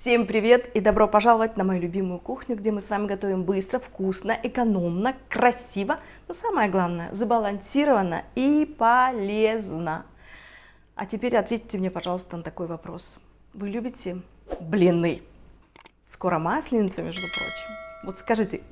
Всем привет и добро пожаловать на мою любимую кухню, где мы с вами готовим быстро, вкусно, экономно, красиво, но самое главное, забалансированно и полезно. А теперь ответьте мне, пожалуйста, на такой вопрос. Вы любите блины? Скоро Масленица, между прочим. Вот скажите,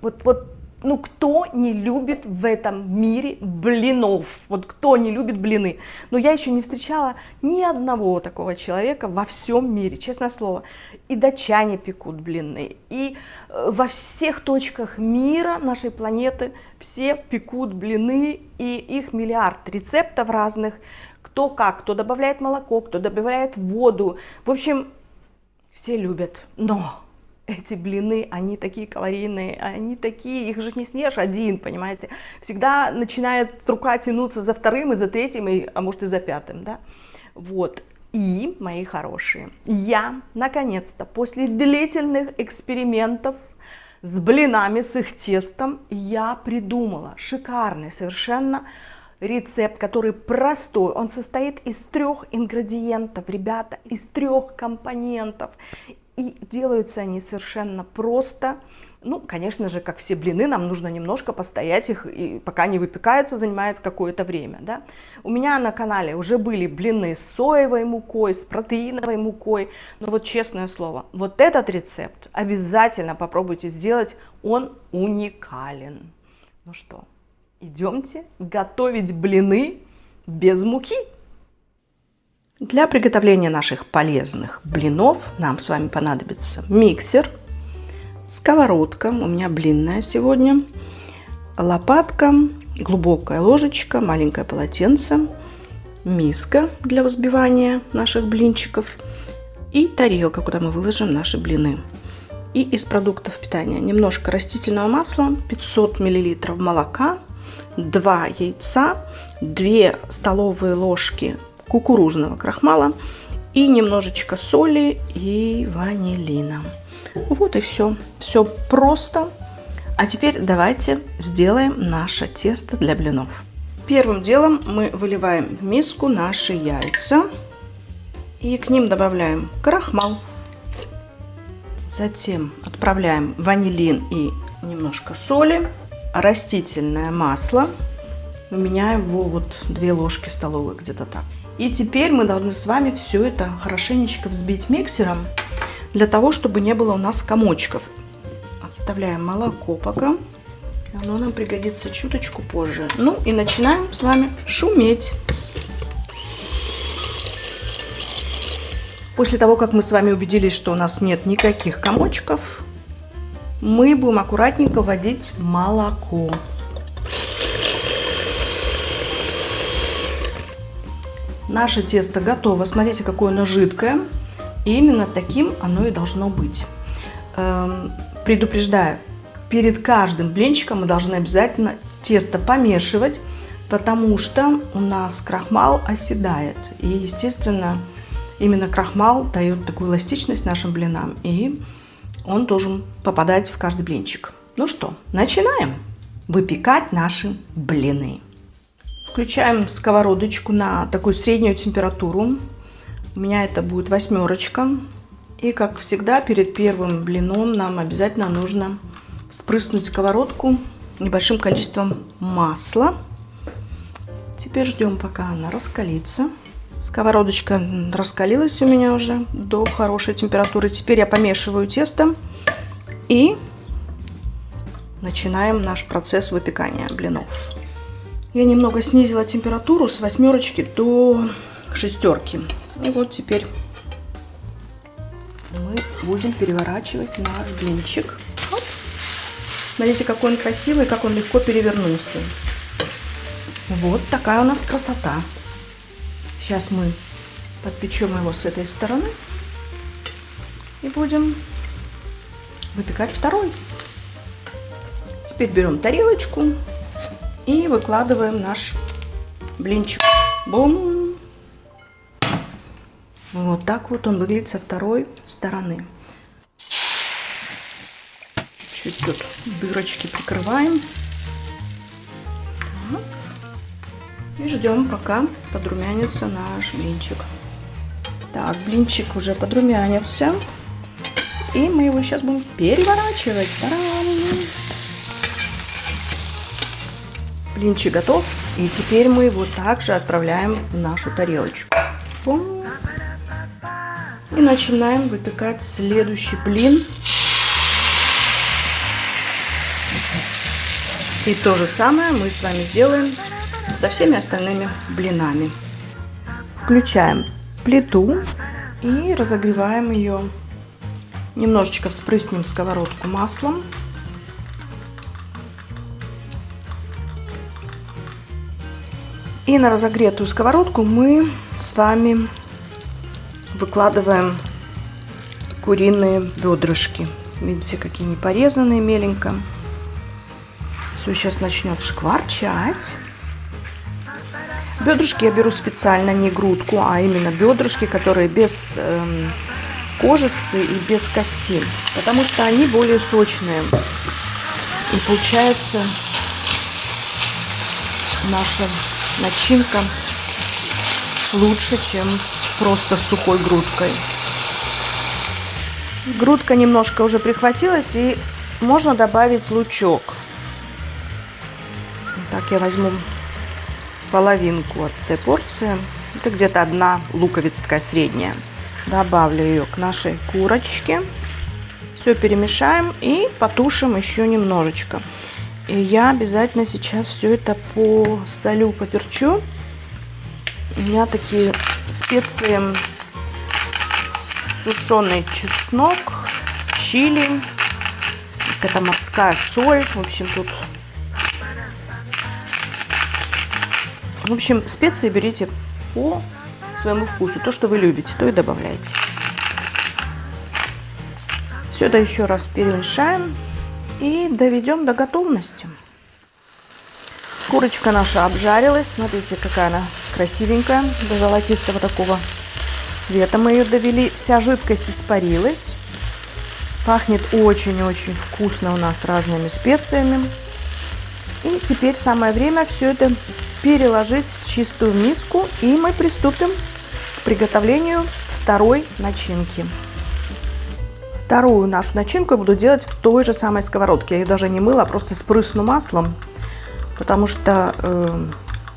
кто не любит в этом мире блинов? Вот кто не любит блины? Но я еще не встречала ни одного такого человека во всем мире, честное слово. И датчане пекут блины, и во всех точках мира нашей планеты все пекут блины, и их миллиард рецептов разных. Кто как, кто добавляет молоко, кто добавляет воду. В общем, все любят, но эти блины, они такие калорийные, они такие, их же не съешь один, понимаете. Всегда начинает рука тянуться за вторым и за третьим, а может и за пятым, да. Вот. И, мои хорошие, я, наконец-то, после длительных экспериментов с блинами, с их тестом, я придумала шикарный совершенно рецепт, который простой. Он состоит из 3 ингредиентов, ребята, из 3 компонентов. И делаются они совершенно просто. Ну, конечно же, как все блины, нам нужно немножко постоять их, и пока не выпекаются, занимает какое-то время, да. У меня на канале уже были блины с соевой мукой, с протеиновой мукой. Но вот честное слово, вот этот рецепт обязательно попробуйте сделать, он уникален. Ну что, идемте готовить блины без муки. Для приготовления наших полезных блинов нам с вами понадобится миксер, сковородка, у меня блинная сегодня, лопатка, глубокая ложечка, маленькое полотенце, миска для взбивания наших блинчиков и тарелка, куда мы выложим наши блины. И из продуктов питания немножко растительного масла, 500 мл молока, 2 яйца, 2 столовые ложки кукурузного крахмала и немножечко соли и ванилина. Вот и все. Все просто. А теперь давайте сделаем наше тесто для блинов. Первым делом мы выливаем в миску наши яйца и к ним добавляем крахмал. Затем отправляем ванилин и немножко соли, растительное масло. У меня его вот 2 ложки столовые, где-то так. И теперь мы должны с вами все это хорошенечко взбить миксером, для того, чтобы не было у нас комочков. Отставляем молоко пока. Оно нам пригодится чуточку позже. Ну и начинаем с вами шуметь. После того, как мы с вами убедились, что у нас нет никаких комочков, мы будем аккуратненько вводить молоко. Наше тесто готово. Смотрите, какое оно жидкое. И именно таким оно и должно быть. Предупреждаю, перед каждым блинчиком мы должны обязательно тесто помешивать, потому что у нас крахмал оседает. И, естественно, именно крахмал дает такую эластичность нашим блинам. И он должен попадать в каждый блинчик. Ну что, начинаем выпекать наши блины. Включаем сковородочку на такую среднюю температуру. У меня это будет 8. И, как всегда, перед первым блином нам обязательно нужно спрыснуть сковородку небольшим количеством масла. Теперь ждем, пока она раскалится. Сковородочка раскалилась у меня уже до хорошей температуры. Теперь я помешиваю тесто и начинаем наш процесс выпекания блинов. Я немного снизила температуру с 8 до 6. И вот теперь мы будем переворачивать наш блинчик. Оп. Смотрите, какой он красивый, как он легко перевернулся. Вот такая у нас красота. Сейчас мы подпечем его с этой стороны и будем выпекать второй. Теперь берем тарелочку и выкладываем наш блинчик. Бум! Вот так вот он выглядит со второй стороны. Чуть-чуть тут дырочки прикрываем. Так. И ждем, пока подрумянится наш блинчик. Так, блинчик уже подрумянился. И мы его сейчас будем переворачивать. Та-дам! Блинчик готов. И теперь мы его также отправляем в нашу тарелочку. И начинаем выпекать следующий блин. И то же самое мы с вами сделаем со всеми остальными блинами. Включаем плиту и разогреваем ее. Немножечко вспрыснем сковородку маслом. И на разогретую сковородку мы с вами выкладываем куриные бедрышки. Видите, какие они порезанные меленько. Все сейчас начнет шкварчать. Бедрышки я беру специально не грудку, а именно бедрышки, которые без кожицы и без кости, потому что они более сочные. И получается наша начинка лучше, чем просто с сухой грудкой. Грудка немножко уже прихватилась, и можно добавить лучок. Так, я возьму половинку от этой порции. Это где-то одна луковица такая средняя. Добавлю ее к нашей курочке. Все перемешаем и потушим еще немножечко. И я обязательно сейчас все это посолю, поперчу. У меня такие специи: сушеный чеснок, чили, какая-то морская соль. В общем, специи берите по своему вкусу. То, что вы любите, то и добавляйте. Все это еще раз перемешаем и доведем до готовности. Курочка наша обжарилась. Смотрите, какая она красивенькая. До золотистого такого цвета мы ее довели. Вся жидкость испарилась. Пахнет очень-очень вкусно у нас разными специями. И теперь самое время все это переложить в чистую миску. И мы приступим к приготовлению второй начинки. Вторую нашу начинку я буду делать в той же самой сковородке. Я ее даже не мыла, а просто спрысну маслом, потому что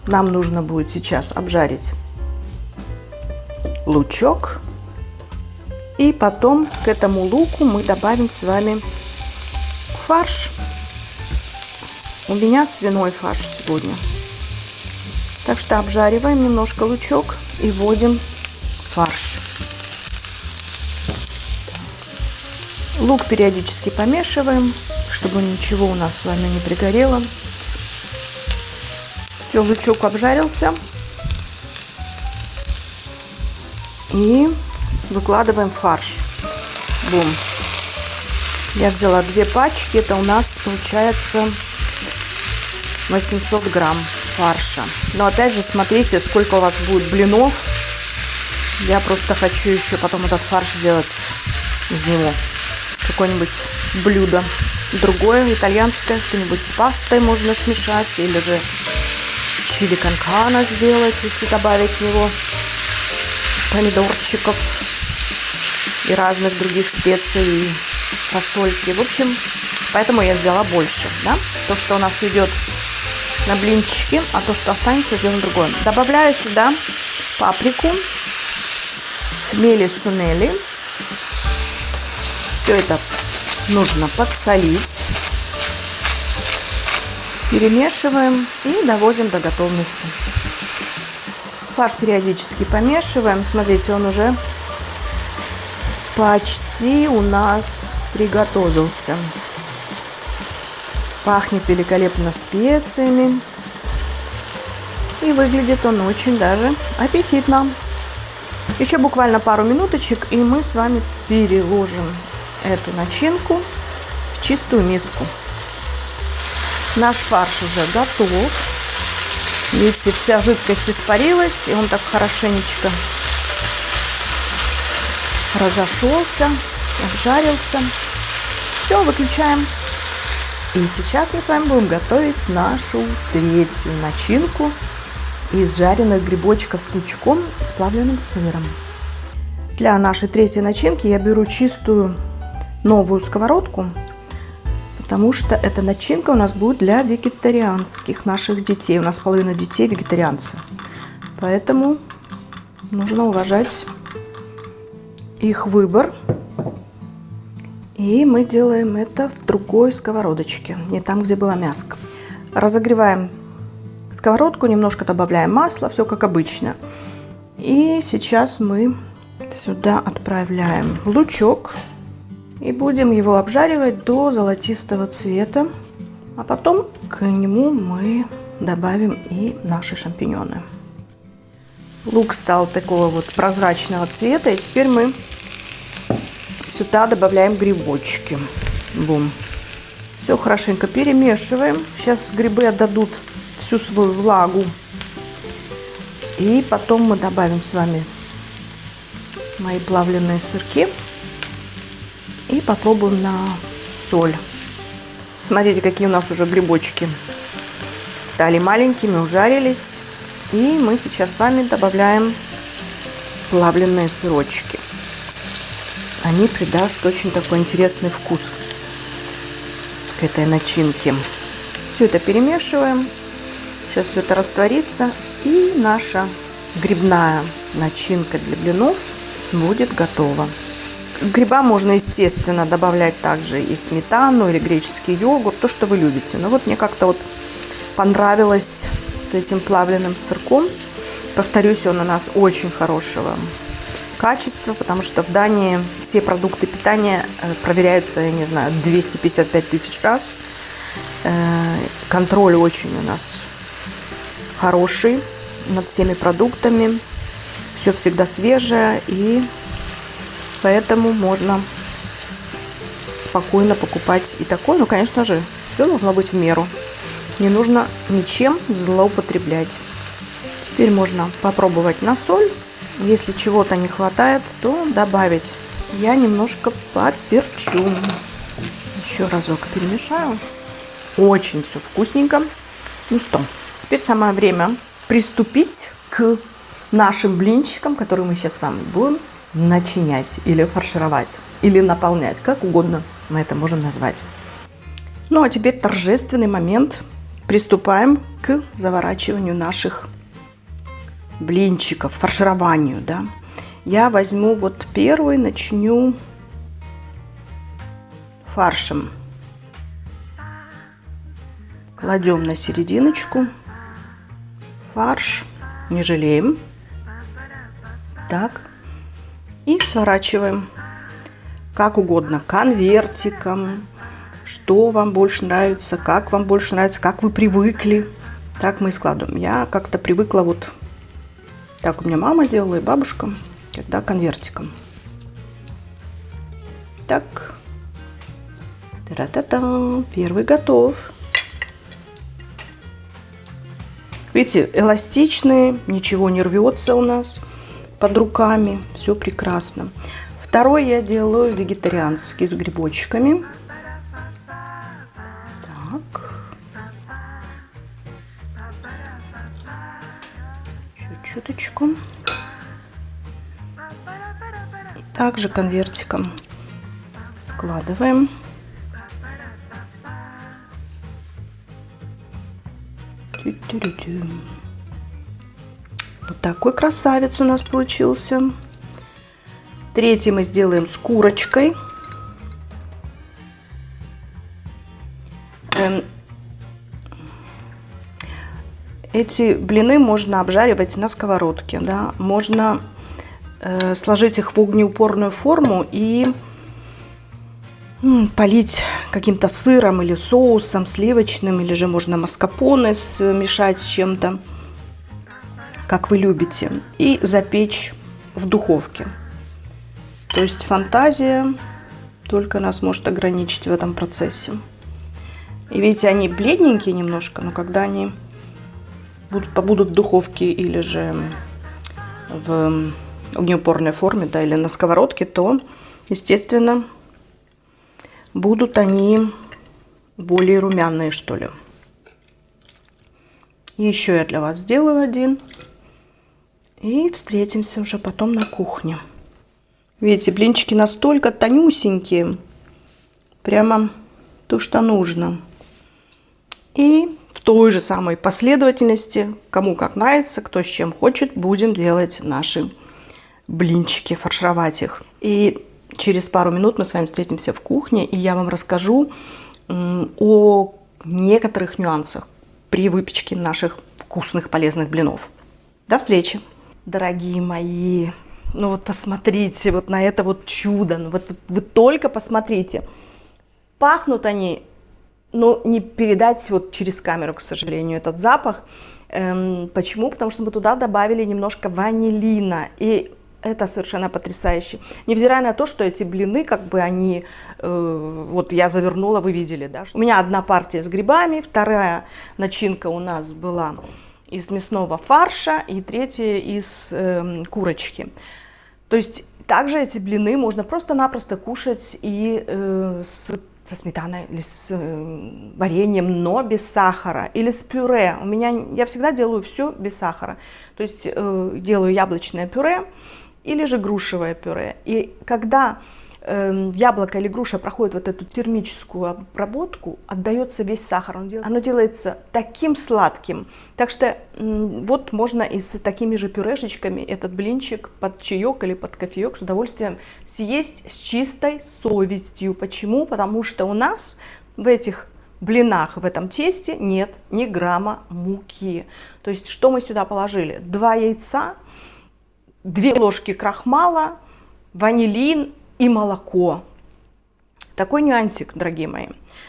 нам нужно будет сейчас обжарить лучок. И потом к этому луку мы добавим с вами фарш. У меня свиной фарш сегодня. Так что обжариваем немножко лучок и вводим фарш. Лук периодически помешиваем, чтобы ничего у нас с вами не пригорело. Все, лучок обжарился. И выкладываем фарш. Бум. Я взяла 2 пачки. Это у нас получается 800 грамм фарша. Но опять же, смотрите, сколько у вас будет блинов. Я просто хочу еще потом этот фарш делать из него какое-нибудь блюдо другое, итальянское, что-нибудь с пастой можно смешать, или же чили кон-карне сделать, если добавить в него помидорчиков и разных других специй, и фасольки. В общем, поэтому я сделала больше, да? То, что у нас идет на блинчики, а то, что останется, сделаем другое. Добавляю сюда паприку, хмели сунели. Все это нужно подсолить. Перемешиваем и доводим до готовности. Фарш периодически помешиваем. Смотрите, он уже почти у нас приготовился. Пахнет великолепно специями. И выглядит он очень даже аппетитно. Еще буквально пару минуточек, и мы с вами переложим эту начинку в чистую миску. Наш фарш уже готов. Видите, вся жидкость испарилась, и он так хорошенечко разошелся, обжарился. Все, выключаем. И сейчас мы с вами будем готовить нашу третью начинку из жареных грибочков с лучком и с плавленым сыром. Для нашей третьей начинки я беру чистую новую сковородку, потому что эта начинка у нас будет для вегетарианских наших детей. У нас половина детей вегетарианцы. Поэтому нужно уважать их выбор. И мы делаем это в другой сковородочке, не там, где было мяско. Разогреваем сковородку, немножко добавляем масла, все как обычно. И сейчас мы сюда отправляем лучок и будем его обжаривать до золотистого цвета. А потом к нему мы добавим и наши шампиньоны. Лук стал такого вот прозрачного цвета, и теперь мы сюда добавляем грибочки. Бум. Все хорошенько перемешиваем. Сейчас грибы отдадут всю свою влагу. И потом мы добавим с вами мои плавленые сырки. И попробуем на соль. Смотрите, какие у нас уже грибочки стали маленькими, ужарились. И мы сейчас с вами добавляем плавленые сырочки. Они придаст очень такой интересный вкус к этой начинке. Все это перемешиваем. Сейчас все это растворится. И наша грибная начинка для блинов будет готова. К грибам можно, естественно, добавлять также и сметану, или греческий йогурт, то, что вы любите. Но вот мне как-то вот понравилось с этим плавленным сырком. Повторюсь, он у нас очень хорошего качества, потому что в Дании все продукты питания проверяются, я не знаю, 255 тысяч раз. Контроль очень у нас хороший над всеми продуктами. Все всегда свежее, и поэтому можно спокойно покупать и такое. Но, конечно же, все должно быть в меру. Не нужно ничем злоупотреблять. Теперь можно попробовать на соль. Если чего-то не хватает, то добавить. Я немножко поперчу. Еще разок перемешаю. Очень все вкусненько. Ну что, теперь самое время приступить к нашим блинчикам, которые мы сейчас с вами будем начинять или фаршировать, или наполнять, как угодно мы это можем назвать. Ну а теперь торжественный момент. Приступаем к заворачиванию наших блинчиков, фаршированию, да. Я возьму вот первый, начну фаршем. Кладем на серединочку фарш, не жалеем. Так. И сворачиваем как угодно, конвертиком, что вам больше нравится, как вы привыкли, так мы и складываем. Я как-то привыкла вот так у меня мама делала и бабушка, когда конвертиком. Так. Та-та-та. Первый готов. Видите, эластичные, ничего не рвется у нас под руками. Все прекрасно. Второй я делаю вегетарианский с грибочками. Так. Чуточку. И также конвертиком складываем. Вот такой красавец у нас получился. Третий мы сделаем с курочкой. Эти блины можно обжаривать на сковородке, да? Можно сложить их в огнеупорную форму и полить каким-то сыром или соусом сливочным, или же можно маскарпоне смешать с чем-то, как вы любите, и запечь в духовке. То есть фантазия только нас может ограничить в этом процессе. И видите, они бледненькие немножко, но когда они побудут в духовке или же в огнеупорной форме, да, или на сковородке, то, естественно, будут они более румяные, что ли. Еще я для вас сделаю один. И встретимся уже потом на кухне. Видите, блинчики настолько тонюсенькие, Прямо то, что нужно. И в той же самой последовательности, кому как нравится, кто с чем хочет, будем делать наши блинчики, фаршировать их. И через пару минут мы с вами встретимся в кухне, и я вам расскажу о некоторых нюансах при выпечке наших вкусных, полезных блинов. До встречи! Дорогие мои, ну вот посмотрите вот на это вот чудо, ну вот вы только посмотрите. Пахнут они, но не передать вот через камеру, к сожалению, этот запах. Почему? Потому что мы туда добавили немножко ванилина, и это совершенно потрясающе. Невзирая на то, что эти блины, как бы они, вот я завернула, вы видели, да? У меня одна партия с грибами, вторая начинка у нас была из мясного фарша и третья из курочки. То есть также эти блины можно просто-напросто кушать и со сметаной или с вареньем, но без сахара, или с пюре. Я всегда делаю все без сахара. То есть делаю яблочное пюре или же грушевое пюре. И когда яблоко или груша проходит вот эту термическую обработку, отдается весь сахар. Оно делается таким сладким. Так что вот можно и с такими же пюрешечками этот блинчик под чаек или под кофеек с удовольствием съесть с чистой совестью. Почему? Потому что у нас в этих блинах, в этом тесте нет ни грамма муки. То есть что мы сюда положили? 2 яйца, 2 ложки крахмала, ванилин и молоко. Такой нюансик, дорогие мои.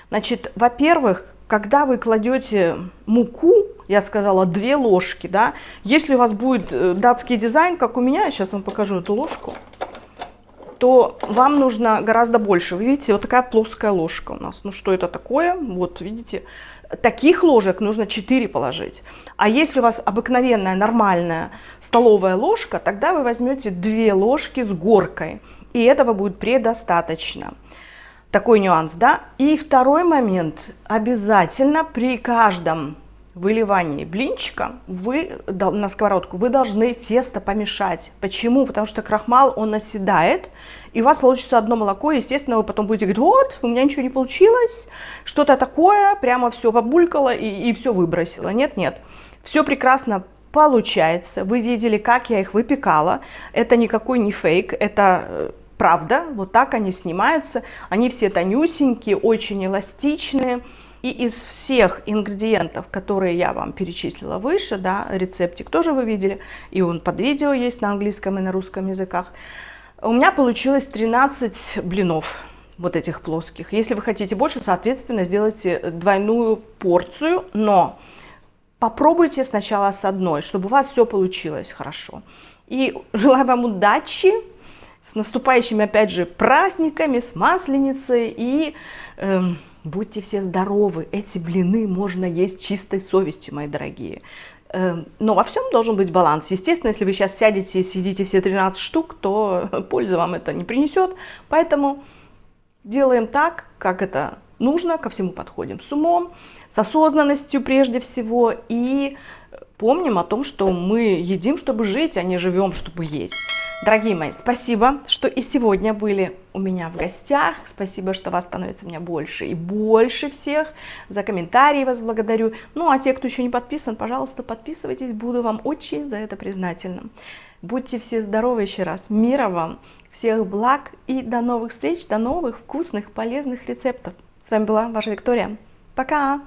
Значит, во-первых, когда вы кладете муку, я сказала 2 ложки, да, если у вас будет датский дизайн, как у меня, я сейчас вам покажу эту ложку, то вам нужно гораздо больше. Вы видите, вот такая плоская ложка у нас. Ну что это такое? Вот видите, таких ложек нужно 4 положить. А если у вас обыкновенная, нормальная столовая ложка, тогда вы возьмете 2 ложки с горкой. И этого будет предостаточно. Такой нюанс, да? И второй момент. Обязательно при каждом выливании блинчика на сковородку вы должны тесто помешать. Почему? Потому что крахмал, он оседает, и у вас получится одно молоко, и, естественно, вы потом будете говорить, вот, у меня ничего не получилось, что-то такое, прямо все побулькало и все выбросило. Нет, нет, все прекрасно получается. Вы видели, как я их выпекала. Это никакой не фейк, это правда. Вот так они снимаются. Они все тонюсенькие, очень эластичные. И из всех ингредиентов, которые я вам перечислила выше, да, рецептик тоже вы видели, и он под видео есть на английском и на русском языках, у меня получилось 13 блинов вот этих плоских. Если вы хотите больше, соответственно, сделайте двойную порцию, но попробуйте сначала с одной, чтобы у вас все получилось хорошо. И желаю вам удачи, с наступающими, опять же, праздниками, с Масленицей, и будьте все здоровы. Эти блины можно есть чистой совестью, мои дорогие. Но во всем должен быть баланс. Естественно, если вы сейчас сядете и съедите все 13 штук, то пользы вам это не принесет. Поэтому делаем так, как это нужно, ко всему подходим с умом, с осознанностью прежде всего. И помним о том, что мы едим, чтобы жить, а не живем, чтобы есть. Дорогие мои, спасибо, что и сегодня были у меня в гостях. Спасибо, что вас становится у меня больше и больше всех. За комментарии вас благодарю. Ну, а те, кто еще не подписан, пожалуйста, подписывайтесь. Буду вам очень за это признательна. Будьте все здоровы еще раз. Мира вам, всех благ и до новых встреч, до новых вкусных, полезных рецептов. С вами была ваша Виктория. Пока!